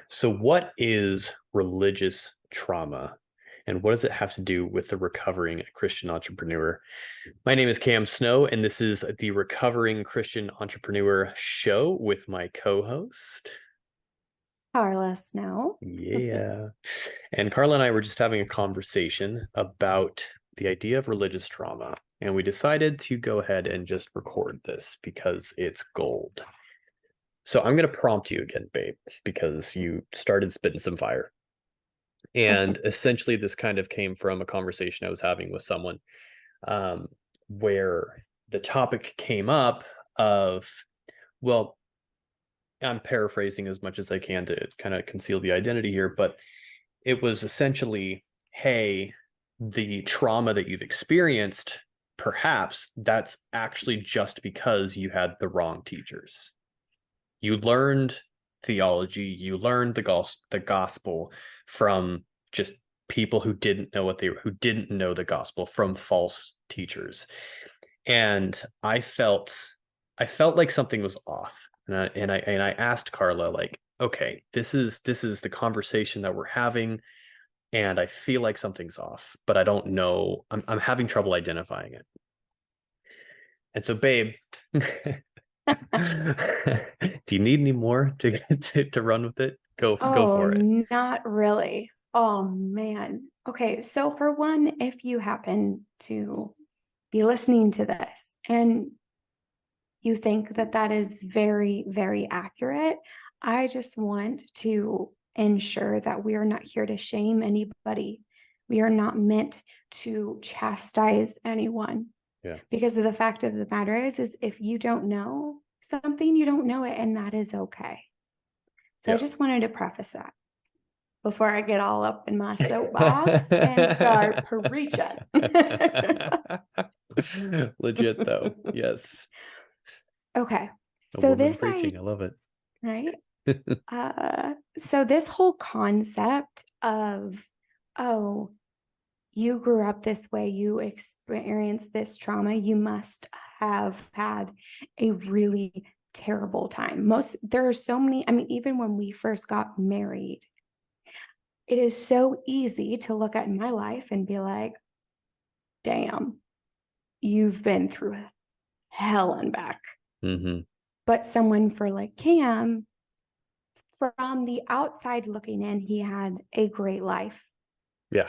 So, what is religious trauma? And what does it have to do with the recovering Christian entrepreneur? My name is Cam Snow, and this is the Recovering Christian Entrepreneur Show with my co host. Karla Snow. Yeah. And Carla and I were just having a conversation about the idea of religious trauma. And we decided to go ahead and just record this because it's gold. So I'm going to prompt you again, babe, because you started spitting some fire. And essentially, this kind of came from a conversation I was having with someone um, where the topic came up of, well, I'm paraphrasing as much as I can to kind of conceal the identity here, but it was essentially, hey, the trauma that you've experienced, perhaps that's actually just because you had the wrong teachers. You learned theology, you learned the gospel from just people who didn't know who didn't know the gospel from false teachers. And I felt like something was off. And I asked Carla, like, okay, this is the conversation that we're having, and I feel like something's off, but I don't know. I'm having trouble identifying it. And so, babe, do you need any more to run with it? Go Oh, for it. not really. Oh, man. Okay, so for one, if you happen to be listening to this and you think that that is very, very accurate, I just want to ensure that we are not here to shame anybody. We are not meant to chastise anyone. Yeah. Because of the fact of the matter is if you don't know something, you don't know it, and that is okay. So I Yeah. just wanted to preface that before I get all up in my soapbox and start preaching. Legit though. Yes. Okay. A So woman this preaching. I love it. right? So this whole concept of, oh, you grew up this way, you experienced this trauma, you must have had a really terrible time. There are so many, I mean, even when we first got married, it is so easy to look at my life and be like, damn, you've been through hell and back. Mm-hmm. But someone for like Cam, from the outside looking in, he had a great life. Yeah.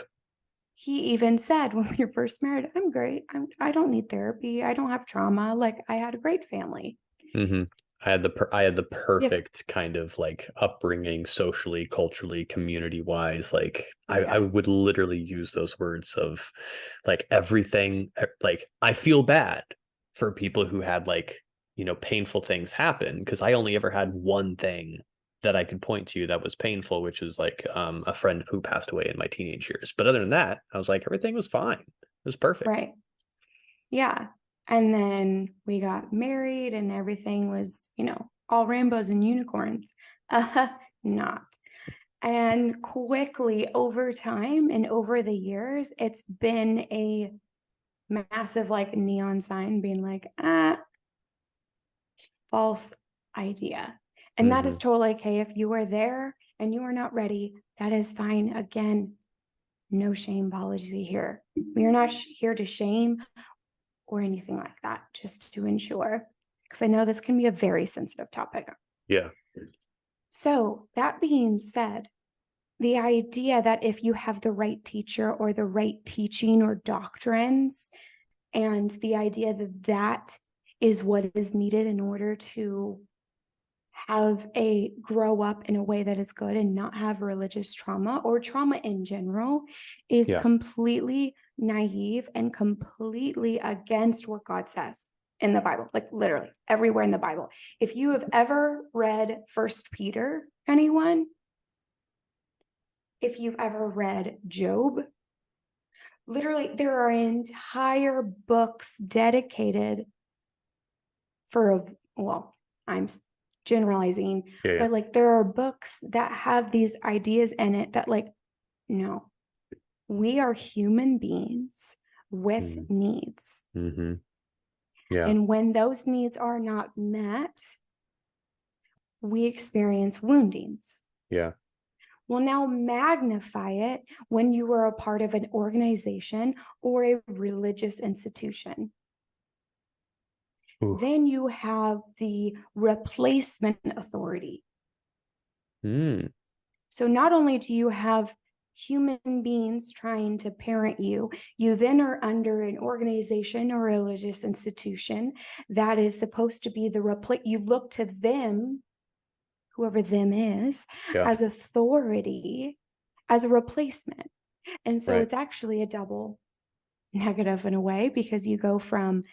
He even said when we were first married, I'm great. I don't need therapy. I don't have trauma. Like, I had a great family. Mm-hmm. I had the Yep. perfect kind of like upbringing socially, culturally, community wise. Like I Yes. would literally use those words of like everything. Like I feel bad for people who had like, painful things happen because I only ever had one thing that I could point to that was painful, which was like a friend who passed away in my teenage years. But other than that, I was like, everything was fine. It was perfect. Right. Yeah. And then we got married and everything was, all rainbows and unicorns. Not. And quickly over time and over the years, it's been a massive like neon sign being like, false idea. And that Mm-hmm. is totally okay. If you are there and you are not ready, that is fine. Again, no shame policy here. We are not here to shame or anything like that, just to ensure, because I know this can be a very sensitive topic. Yeah. So, that being said, the idea that if you have the right teacher or the right teaching or doctrines, and the idea that that is what is needed in order to have a grow up in a way that is good and not have religious trauma or trauma in general is Yeah. completely naive and completely against what God says in the Bible, like literally everywhere in the Bible. If you have ever read First Peter, anyone, if you've ever read Job, literally there are entire books dedicated for, well, I'm generalizing, Yeah. Yeah. but like there are books that have these ideas in it that, like, no, we are human beings with needs. Mm-hmm. Yeah. And when those needs are not met, we experience woundings. Yeah. Well, now magnify it when you are a part of an organization or a religious institution. Ooh. Then you have the replacement authority. Mm. So not only do you have human beings trying to parent you, you then are under an organization or religious institution that is supposed to be you look to them, whoever them is, Yeah. as authority, as a replacement. And so Right. it's actually a double negative in a way, because you go from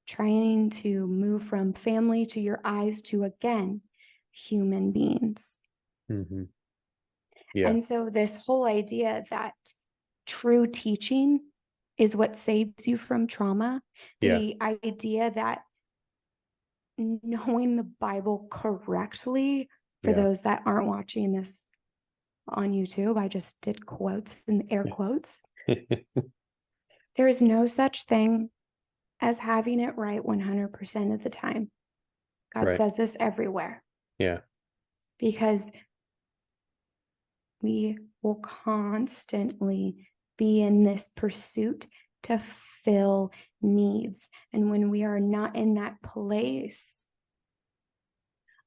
trying to move from family to your eyes to, again, human beings. Mm-hmm. Yeah. And so this whole idea that true teaching is what saves you from trauma, Yeah. the idea that knowing the Bible correctly, for Yeah. those that aren't watching this on YouTube, I just did quotes and air quotes. There is no such thing as having it right 100% of the time. God Right. says this everywhere, Yeah. because we will constantly be in this pursuit to fill needs. And when we are not in that place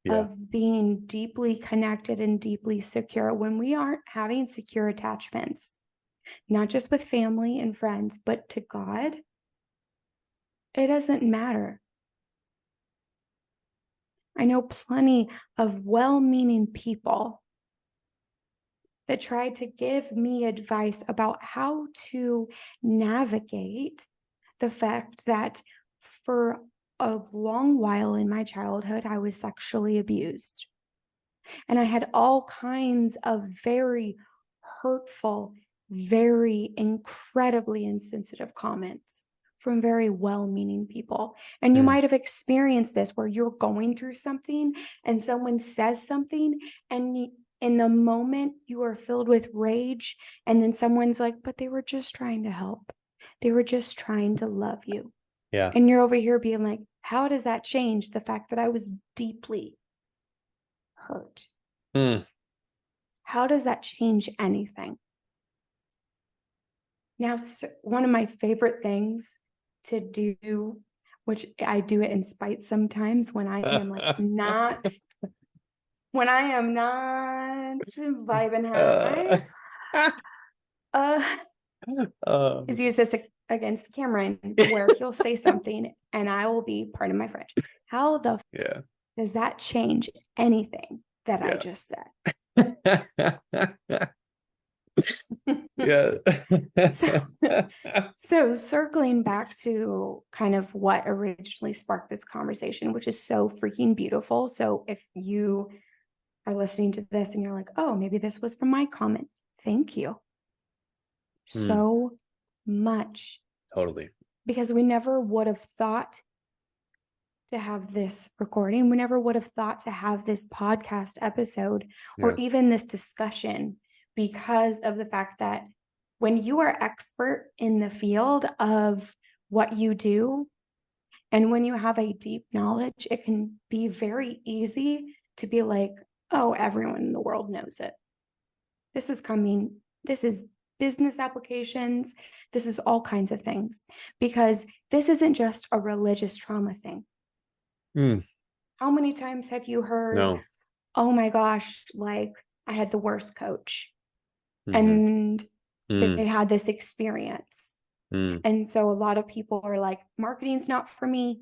Yeah. of being deeply connected and deeply secure, when we aren't having secure attachments, not just with family and friends, but to God, it doesn't matter. I know plenty of well-meaning people that tried to give me advice about how to navigate the fact that for a long while in my childhood, I was sexually abused. And I had all kinds of very hurtful, very incredibly insensitive comments from very well-meaning people. And you might have experienced this, where you're going through something and someone says something, and in the moment you are filled with rage, and then someone's like, but they were just trying to help. They were just trying to love you. Yeah. And you're over here being like, how does that change the fact that I was deeply hurt? Mm. How does that change anything? Now, one of my favorite things to do, which I do it in spite sometimes when I am like not, when I am not vibing high, is use this against the camera, and where he'll say something and I will be, pardon my French, how the Yeah. does that change anything that I Yeah. just said? Yeah. So circling back to kind of what originally sparked this conversation, which is so freaking beautiful. So if you are listening to this and you're like, oh, maybe this was from my comment, thank you so much. Totally. Because we never would have thought to have this recording. We never would have thought to have this podcast episode or even this discussion, because of the fact that when you are expert in the field of what you do, and when you have a deep knowledge, it can be very easy to be like, oh, everyone in the world knows it. This is coming. This is business applications. This is all kinds of things, because this isn't just a religious trauma thing. How many times have you heard, oh my gosh, like I had the worst coach and they had this experience. And so a lot of people are like, marketing's not for me.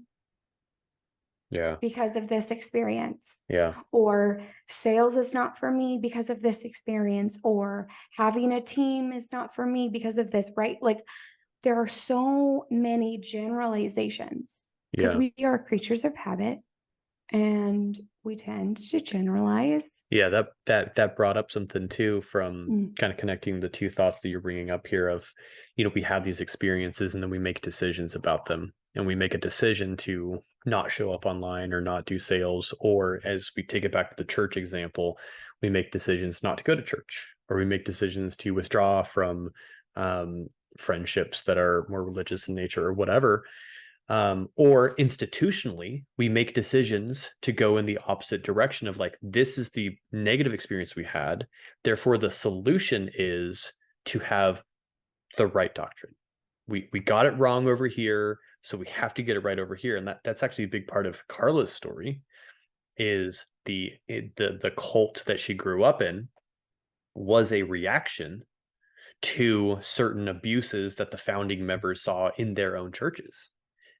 Yeah. Because of this experience. Yeah. Or sales is not for me because of this experience, or having a team is not for me because of this, right? Like there are so many generalizations, because we are creatures of habit and we tend to generalize. Yeah, that brought up something too, from kind of connecting the two thoughts that you're bringing up here of, we have these experiences and then we make decisions about them, and we make a decision to not show up online or not do sales, or as we take it back to the church example, we make decisions not to go to church, or we make decisions to withdraw from friendships that are more religious in nature or whatever. Or institutionally, we make decisions to go in the opposite direction of like, this is the negative experience we had. Therefore, the solution is to have the right doctrine. We got it wrong over here, so we have to get it right over here. And that's actually a big part of Karla's story, is the cult that she grew up in was a reaction to certain abuses that the founding members saw in their own churches.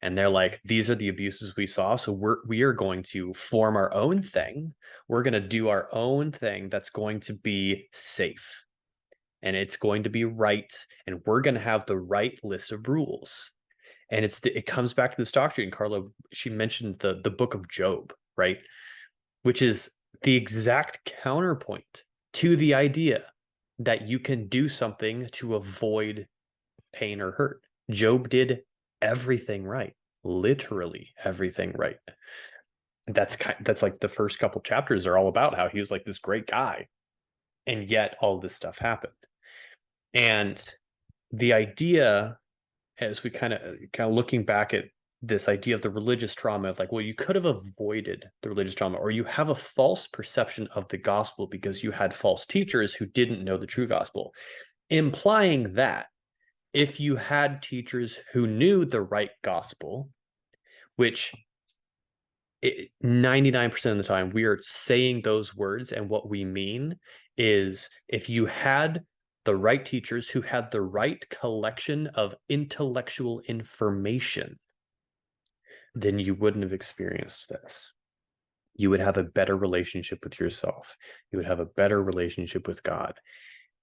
And they're like, these are the abuses we saw, so we are going to form our own thing. We're going to do our own thing that's going to be safe, and it's going to be right, and we're going to have the right list of rules. And it comes back to this doctrine. Karla, she mentioned the book of Job, right? Which is the exact counterpoint to the idea that you can do something to avoid pain or hurt. Job did everything right, literally everything right. That's like the first couple chapters are all about how he was like this great guy, and yet all this stuff happened. And the idea, as we kind of looking back at this idea of the religious trauma, of like, well, you could have avoided the religious trauma, or you have a false perception of the gospel because you had false teachers who didn't know the true gospel, implying that if you had teachers who knew the right gospel, which 99% of the time we are saying those words, and what we mean is, if you had the right teachers who had the right collection of intellectual information, then you wouldn't have experienced this. You would have a better relationship with yourself. You would have a better relationship with God.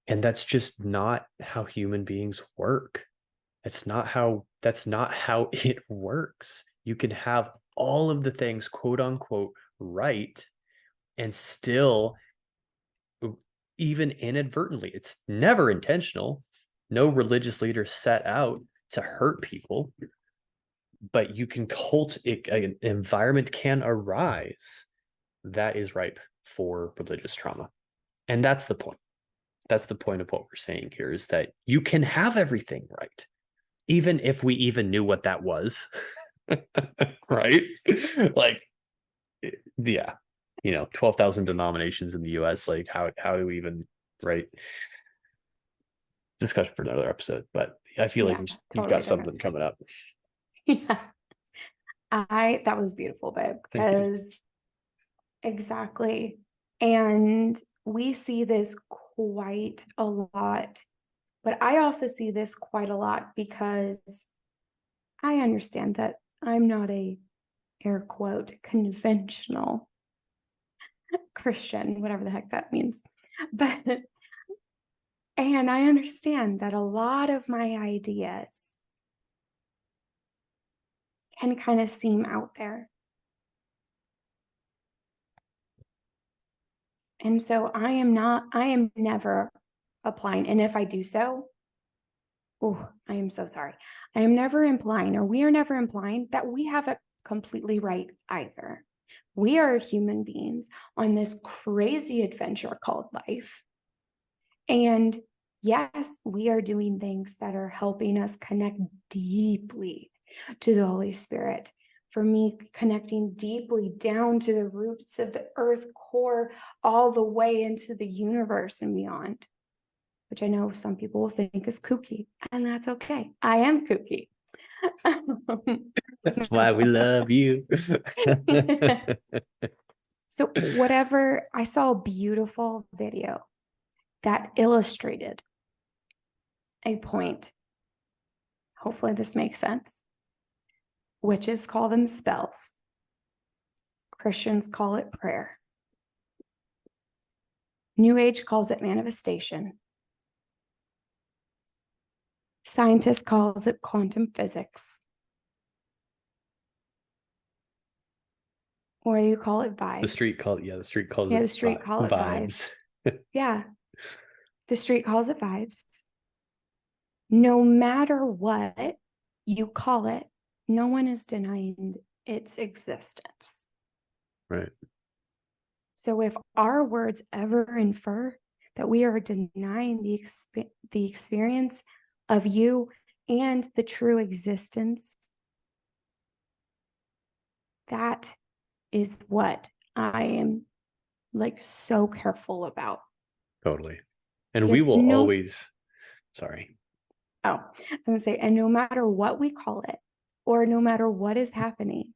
And that's just not how human beings work. That's not how it works. You can have all of the things, quote unquote, right, and still, even inadvertently, it's never intentional. No religious leader set out to hurt people, but you can an environment can arise that is ripe for religious trauma. And that's the point. That's the point of what we're saying here, is that you can have everything right, even if we even knew what that was. Right? Like, yeah, 12,000 denominations in the US, like how do we even, right? Discussion for another episode, but I feel like you've got something coming up. Yeah. That was beautiful, babe, because exactly. And we see this quite a lot, but I also see this quite a lot because I understand that I'm not a air quote conventional Christian, whatever the heck that means. And I understand that a lot of my ideas can kind of seem out there. And so I am never applying. And if I do so, oh, I am so sorry. I am never implying, or we are never implying, that we have it completely right either. We are human beings on this crazy adventure called life. And yes, we are doing things that are helping us connect deeply to the Holy Spirit. For me, connecting deeply down to the roots of the earth core, all the way into the universe and beyond, which I know some people will think is kooky, and that's okay. I am kooky. That's why we love you. So I saw a beautiful video that illustrated a point. Hopefully this makes sense. Witches call them spells. Christians call it prayer. New Age calls it manifestation. Scientists calls it quantum physics. Or you call it vibes. The street calls it vibes. Yeah. The street calls it vibes. No matter what you call it, no one is denying its existence. Right. So if our words ever infer that we are denying the experience of you and the true existence That is what I am like so careful about. Totally. And we Because will always, sorry. I was gonna say, and no matter what we call it, or no matter what is happening,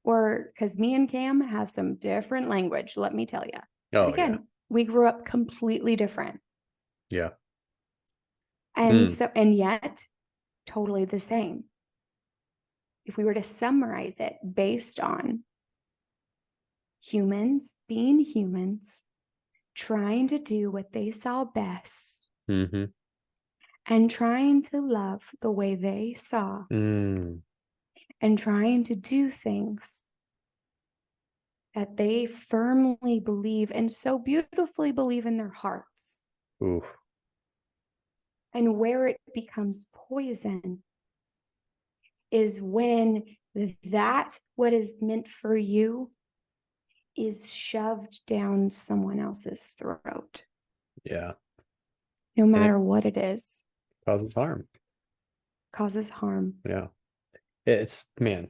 or because me and Cam have some different language, let me tell you. But Oh, again, we grew up completely different. yeah. And so, and yet totally the same. If we were to summarize it based on humans being humans, trying to do what they saw best, Mm-hmm. and trying to love the way they saw, and trying to do things that they firmly believe and so beautifully believe in their hearts. Oof. And where it becomes poison is when that what is meant for you is shoved down someone else's throat. Yeah. No matter what it is. Causes harm. Causes harm. Yeah. It's, man,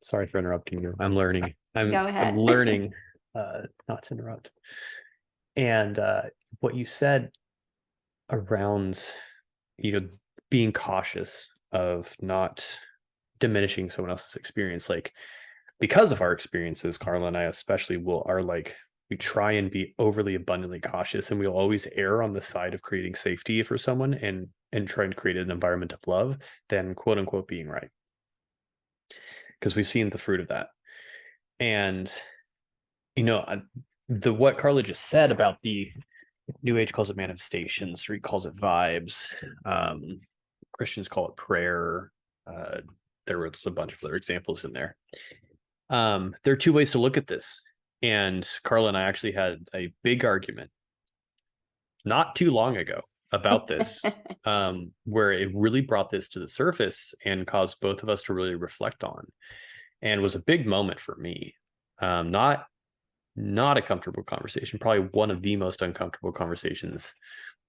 sorry for interrupting you. I'm learning. Go ahead. I'm learning not to interrupt. And what you said around, being cautious of not diminishing someone else's experience, like, because of our experiences, Carla and I especially we try and be overly abundantly cautious, and we'll always err on the side of creating safety for someone and try and create an environment of love than quote unquote being right, because we've seen the fruit of that. And what Carla just said about the New Age calls it manifestation, Street calls it vibes, Christians call it prayer. There was a bunch of other examples in there. There are two ways to look at this. And Carla and I actually had a big argument not too long ago about this, where it really brought this to the surface and caused both of us to really reflect on, and was a big moment for me. Not a comfortable conversation, probably one of the most uncomfortable conversations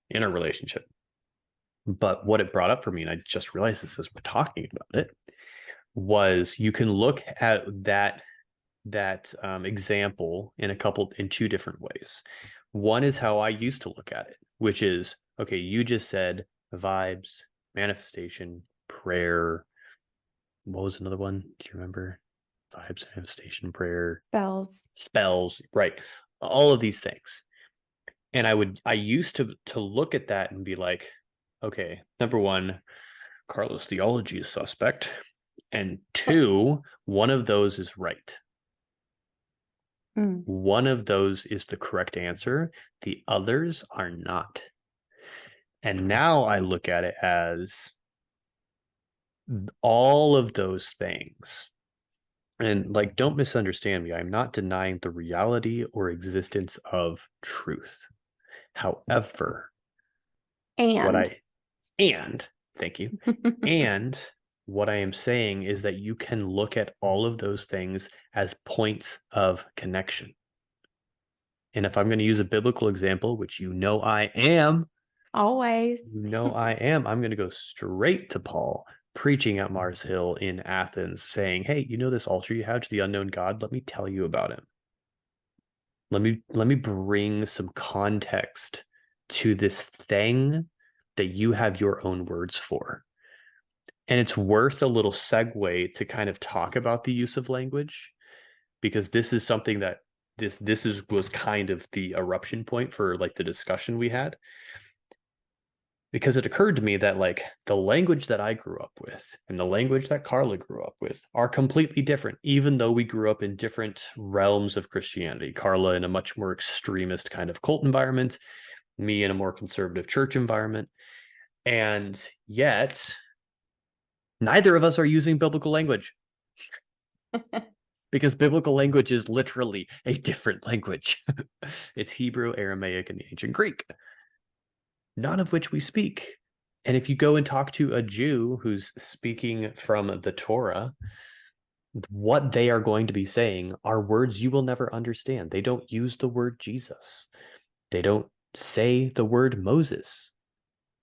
in a relationship. But what it brought up for me, and I just realized this as we're talking about it, was you can look at that example in two different ways. One is how I used to look at it, which is, okay, you just said vibes, manifestation, prayer. What was another one? Do you remember? Vibes, manifestation, prayer, spells, right? All of these things. And I used to look at that and be like, okay, number one, Carla's theology is suspect. And two, one of those is right. One of those is the correct answer. The others are not. And now I look at it as all of those things. And like, don't misunderstand me. I'm not denying the reality or existence of truth. However, thank you. And what I am saying is that you can look at all of those things as points of connection. And if I'm going to use a biblical example, which I am, always, I'm going to go straight to Paul preaching at Mars Hill in Athens, saying, hey, this altar you have to the unknown God? Let me tell you about him. Let me bring some context to this thing that you have your own words for. And it's worth a little segue to kind of talk about the use of language, because this is something that was kind of the eruption point for like the discussion we had. Because it occurred to me that like the language that I grew up with and the language that Carla grew up with are completely different, even though we grew up in different realms of Christianity. Carla in a much more extremist kind of cult environment, me in a more conservative church environment. And yet, neither of us are using biblical language. Because biblical language is literally a different language. It's Hebrew, Aramaic, and ancient Greek, none of which we speak. And if you go and talk to a Jew who's speaking from the Torah, what they are going to be saying are words you will never understand. They don't use the word Jesus. They don't say the word Moses.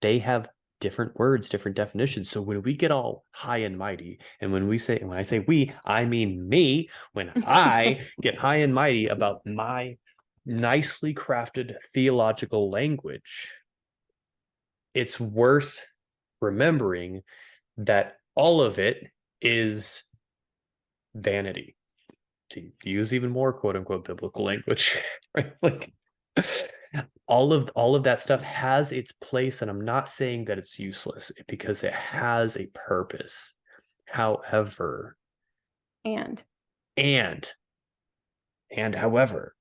They have different words, different definitions. So when we get all high and mighty, and when I say we, I mean me, when I get high and mighty about my nicely crafted theological language, it's worth remembering that all of it is vanity, to use even more quote unquote biblical language, right? Like all of that stuff has its place, and I'm not saying that it's useless because it has a purpose. However, and however,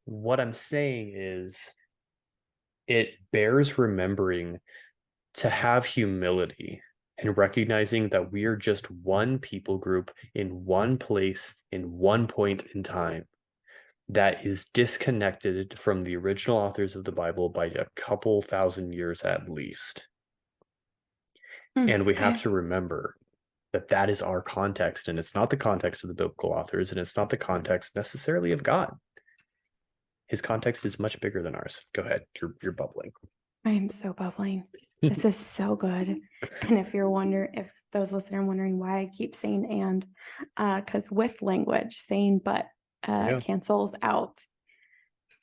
what I'm saying is it bears remembering to have humility and recognizing that we are just one people group in one place in one point in time that is disconnected from the original authors of the Bible by a couple thousand years at least. And we have to remember that that is our context, and it's not the context of the biblical authors, and it's not the context necessarily of God. His context is much bigger than ours. Go ahead, you're bubbling. I am so bubbling. This is so good. And if those listeners are wondering why I keep saying and, because with language, saying but cancels out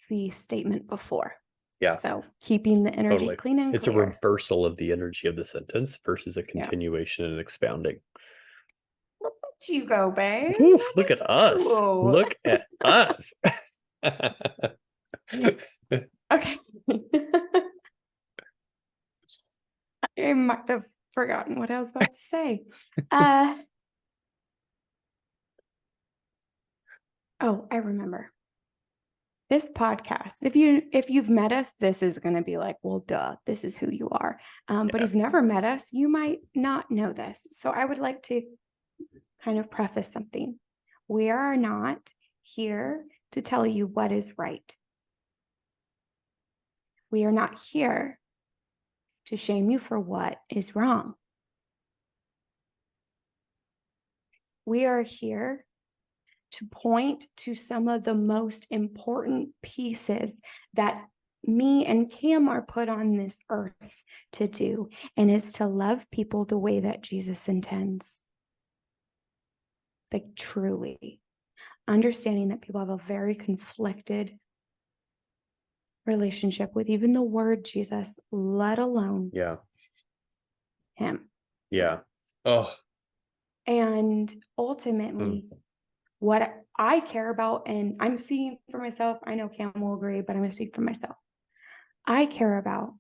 the statement before. Yeah. So keeping the energy Totally. clean and It's clear. a reversal of the energy of the sentence versus a continuation and expounding. Look at you go, babe. Oof, look at us. Look at us. Okay. I might have forgotten what I was about to say. Oh, I remember. This podcast, if you've met us, this is going to be like, well, duh, this is who you are. But if you've never met us, you might not know this. So I would like to kind of preface something. We are not here to tell you what is right. We are not here to shame you for what is wrong. We are here to point to some of the most important pieces that me and Kam are put on this earth to do, and is to love people the way that Jesus intends. Like truly understanding that people have a very conflicted relationship with even the word Jesus, let alone him. Yeah. Oh. And ultimately, what I care about, and I'm speaking for myself, I know Kam will agree, but I'm going to speak for myself. I care about,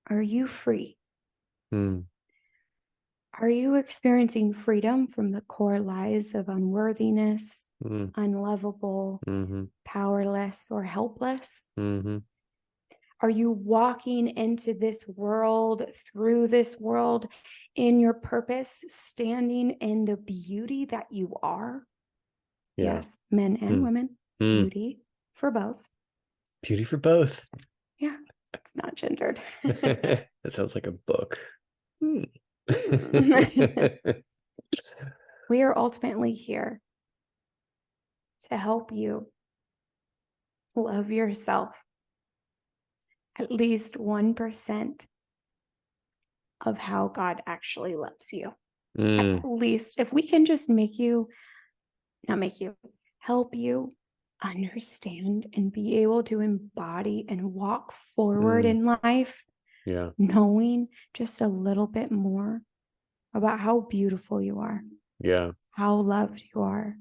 are you free? Are you experiencing freedom from the core lies of unworthiness, unlovable, powerless, or helpless? Are you walking into this world, through this world, in your purpose, standing in the beauty that you are? Yeah. Yes, men and women, beauty for both. Beauty for both. Yeah, it's not gendered. That sounds like a book. We are ultimately here to help you love yourself at least 1% of how God actually loves you. At least if we can just help you understand and be able to embody and walk forward in life, knowing just a little bit more about how beautiful you are, how loved you are,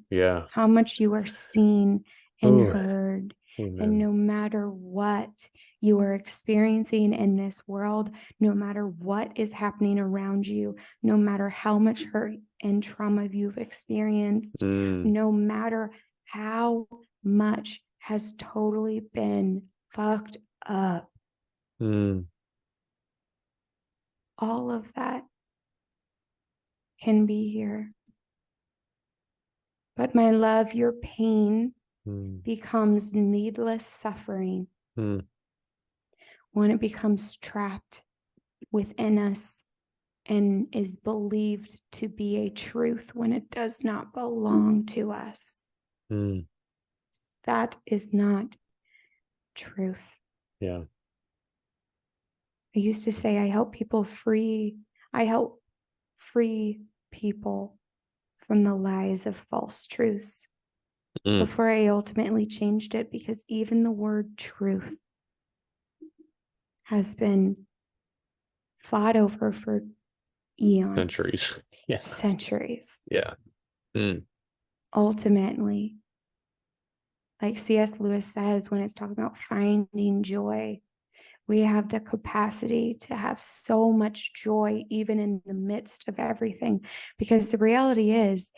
how much you are seen and heard. Amen. And no matter what you are experiencing in this world, no matter what is happening around you, no matter how much hurt and trauma you've experienced, no matter how much has totally been fucked up, all of that can be here. But my love, your pain becomes needless suffering when it becomes trapped within us and is believed to be a truth when it does not belong to us. That is not truth. Yeah. I used to say I help free people from the lies of false truths before I ultimately changed it, because even the word truth has been fought over for eons, Centuries. Yes. centuries. Yeah. Ultimately, like C.S. Lewis says, when it's talking about finding joy, we have the capacity to have so much joy even in the midst of everything, because the reality is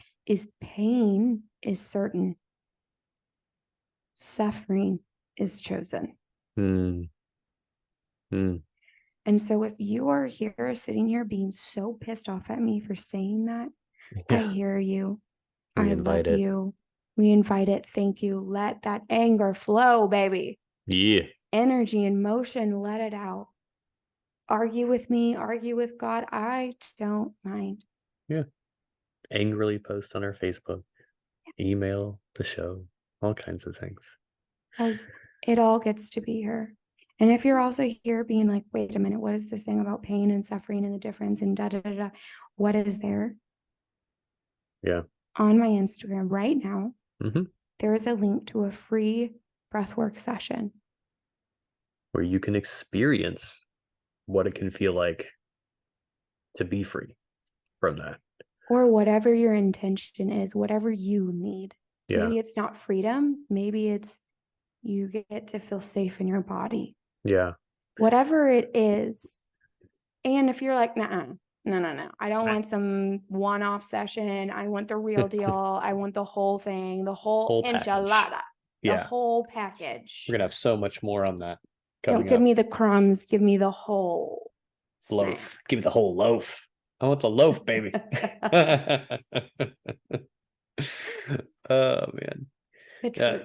pain is certain, suffering is chosen. And so if you are here sitting here being so pissed off at me for saying that, Yeah. I hear you. We I invite love it. you. We invite it. Thank you. Let that anger flow, baby. Yeah. Energy and motion, let it out. Argue with me, argue with God. I don't mind. Yeah. Angrily post on our Facebook, email the show, all kinds of things. Because it all gets to be here. And if you're also here being like, wait a minute, what is this thing about pain and suffering and the difference and da da da da? What is there? Yeah. On my Instagram right now, Mm-hmm. there is a link to a free breathwork session Where you can experience what it can feel like to be free from that. or whatever your intention is, whatever you need. Yeah. Maybe it's not freedom. Maybe it's you get to feel safe in your body. Yeah. Whatever it is. And if you're like, nah, no. I don't want some one-off session. I want the real deal. I want the whole thing, the whole enchilada, the whole package. We're going to have so much more on that. Don't give me the crumbs. Give me the whole loaf. snack. Give me the whole loaf. I want the loaf, baby. Oh, man. The truth.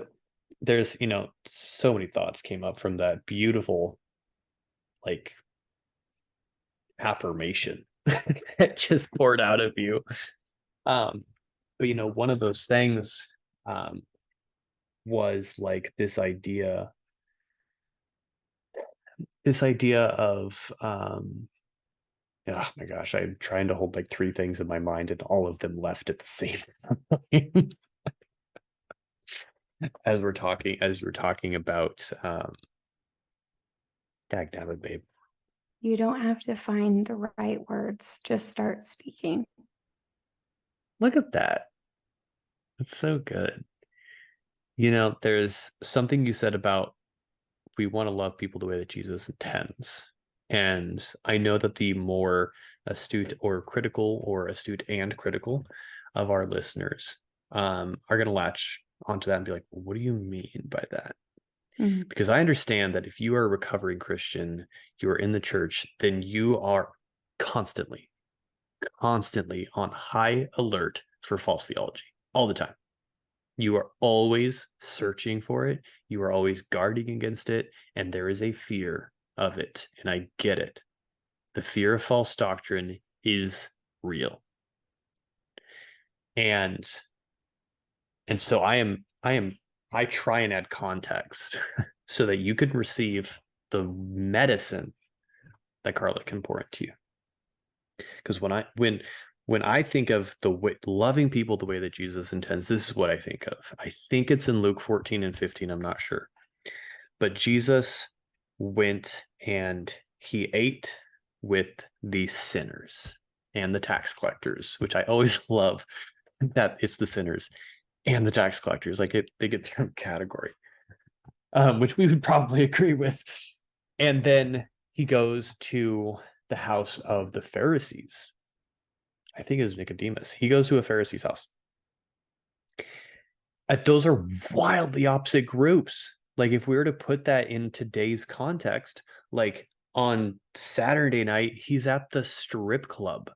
There's, so many thoughts came up from that beautiful, like, affirmation that just poured out of you. But one of those things was like this idea of oh my gosh, I'm trying to hold like three things in my mind and all of them left at the same time. as we're talking about dagnabbit, babe. You don't have to find the right words. Just start speaking. Look at that. That's so good. There's something you said about we want to love people the way that Jesus intends. And I know that the more astute and critical of our listeners are going to latch onto that and be like, what do you mean by that? Mm-hmm. Because I understand that if you are a recovering Christian, you are in the church, then you are constantly on high alert for false theology all the time. You are always searching for it. You are always guarding against it. And there is a fear of it. And I get it. The fear of false doctrine is real. And so I try and add context so that you can receive the medicine that Karla can pour into you. Because when I think of the way loving people the way that Jesus intends, this is what I think of. I think it's in Luke 14 and 15. I'm not sure. But Jesus went and he ate with the sinners and the tax collectors, which I always love that it's the sinners and the tax collectors. Like they get their own category, which we would probably agree with. And then he goes to the house of the Pharisees. I think it was Nicodemus. He goes to a Pharisee's house. Those are wildly opposite groups. Like if we were to put that in today's context, like on Saturday night, he's at the strip club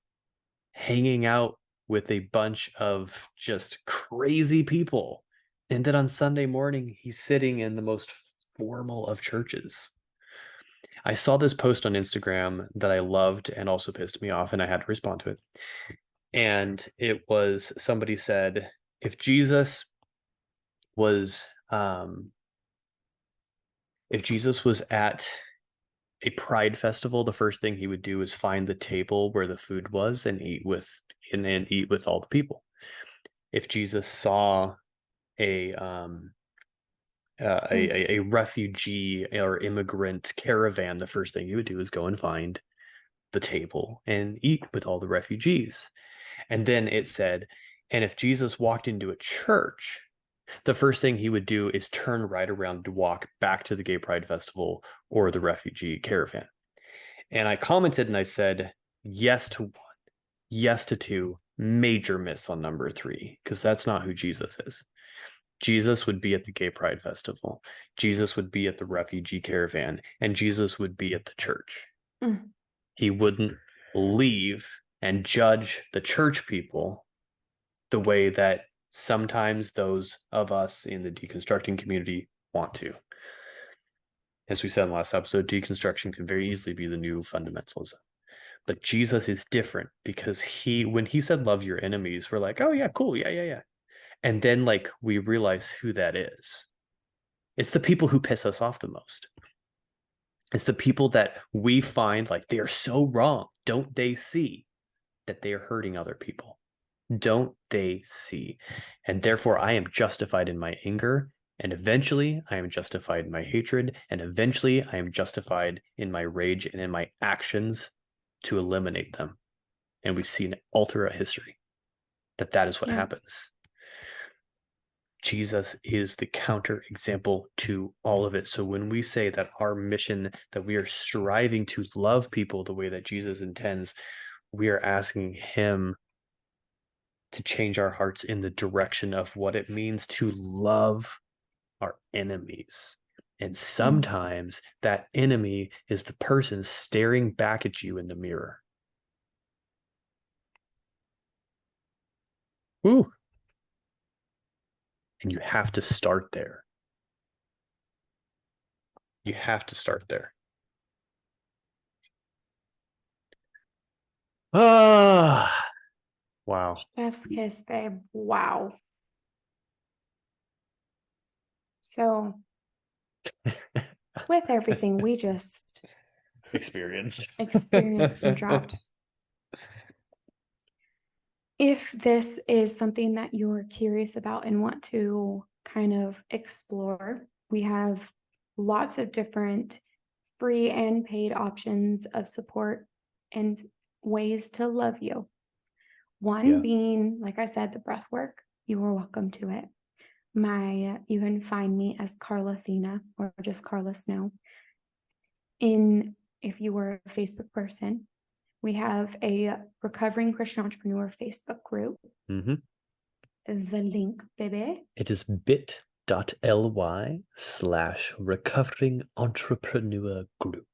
hanging out with a bunch of just crazy people. And then on Sunday morning, he's sitting in the most formal of churches. I saw this post on Instagram that I loved and also pissed me off, and I had to respond to it. And it was somebody said, if Jesus was at a pride festival, the first thing he would do is find the table where the food was and eat with all the people. If Jesus saw a a refugee or immigrant caravan, the first thing he would do is go and find the table and eat with all the refugees. And then it said, and if Jesus walked into a church, the first thing he would do is turn right around to walk back to the Gay Pride Festival or the refugee caravan. And I commented and I said, yes to one, yes to two, major miss on number three, because that's not who Jesus is. Jesus would be at the Gay Pride Festival. Jesus would be at the refugee caravan, and Jesus would be at the church. Mm. He wouldn't leave and judge the church people the way that sometimes those of us in the deconstructing community want to. As we said in the last episode, deconstruction can very easily be the new fundamentalism. But Jesus is different because when he said love your enemies, we're like, oh yeah, cool, yeah. And then like we realize who that is. It's the people who piss us off the most. It's the people that we find like they are so wrong. Don't they see that they are hurting other people? Don't they see? And therefore I am justified in my anger. And eventually I am justified in my hatred. And eventually I am justified in my rage and in my actions to eliminate them. And we see an alternate history that is what happens. Jesus is the counter example to all of it. So when we say that our mission, that we are striving to love people the way that Jesus intends, we are asking him to change our hearts in the direction of what it means to love our enemies. And sometimes that enemy is the person staring back at you in the mirror. Woo. And you have to start there. You have to start there. Ah, wow. Chef's kiss, babe. Wow. So, with everything we just experienced and dropped, if this is something that you're curious about and want to kind of explore, we have lots of different free and paid options of support and ways to love you. One being, like I said, the breath work. You are welcome to it. You can find me as Karla Athena or just Karla Snow. If you were a Facebook person, we have a recovering Christian entrepreneur Facebook group. The link, baby. It is bit.ly/recovering entrepreneur group.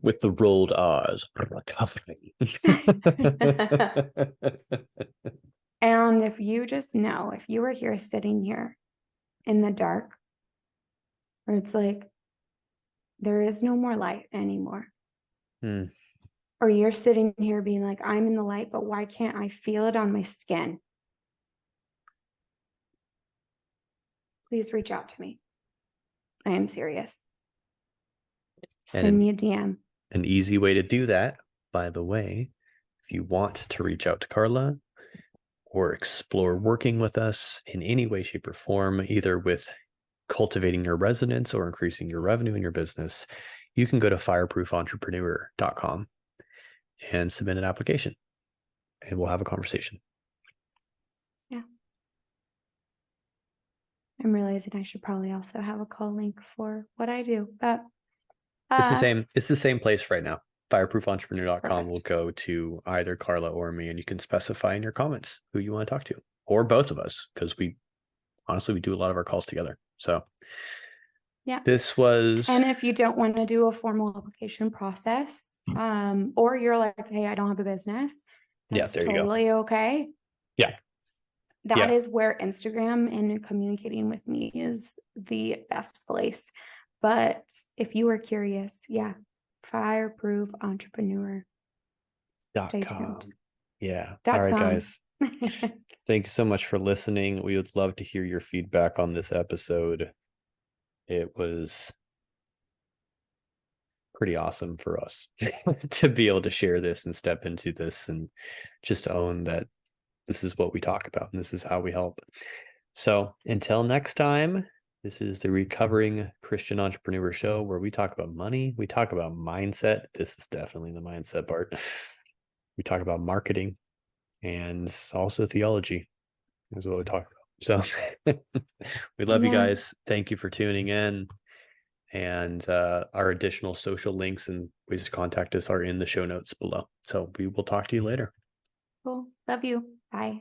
With the rolled R's, recovering. And if you just know, if you were here sitting here in the dark, where it's like, there is no more light anymore. Or you're sitting here being like, I'm in the light, but why can't I feel it on my skin? Please reach out to me. I am serious. Send me a DM. An easy way to do that, by the way, if you want to reach out to Karla or explore working with us in any way, shape, or form, either with cultivating your resonance or increasing your revenue in your business, you can go to fireprooфentrepreneur.com and submit an application, and we'll have a conversation. Yeah. I'm realizing I should probably also have a call link for what I do, but it's the same place right now. Fireproofentrepreneur.com will go to either Karla or me, and you can specify in your comments who you want to talk to, or both of us, because we do a lot of our calls together. So yeah, this was. And if you don't want to do a formal application process, or you're like, hey, I don't have a business, that's totally okay. Yeah. That is where Instagram and communicating with me is the best place. But if you are curious, Fireproof Entrepreneur. Stay tuned. Yeah. All right, guys. Thank you so much for listening. We would love to hear your feedback on this episode. It was pretty awesome for us to be able to share this and step into this and just own that this is what we talk about and this is how we help. So until next time, this is the Recovering Christian Entrepreneur Show, where we talk about money, we talk about mindset. This is definitely the mindset part. We talk about marketing and also theology is what we talk about. So we love you Yeah. guys. Thank you for tuning in. And our additional social links and ways to contact us are in the show notes below. So we will talk to you later. Cool. Love you. Bye.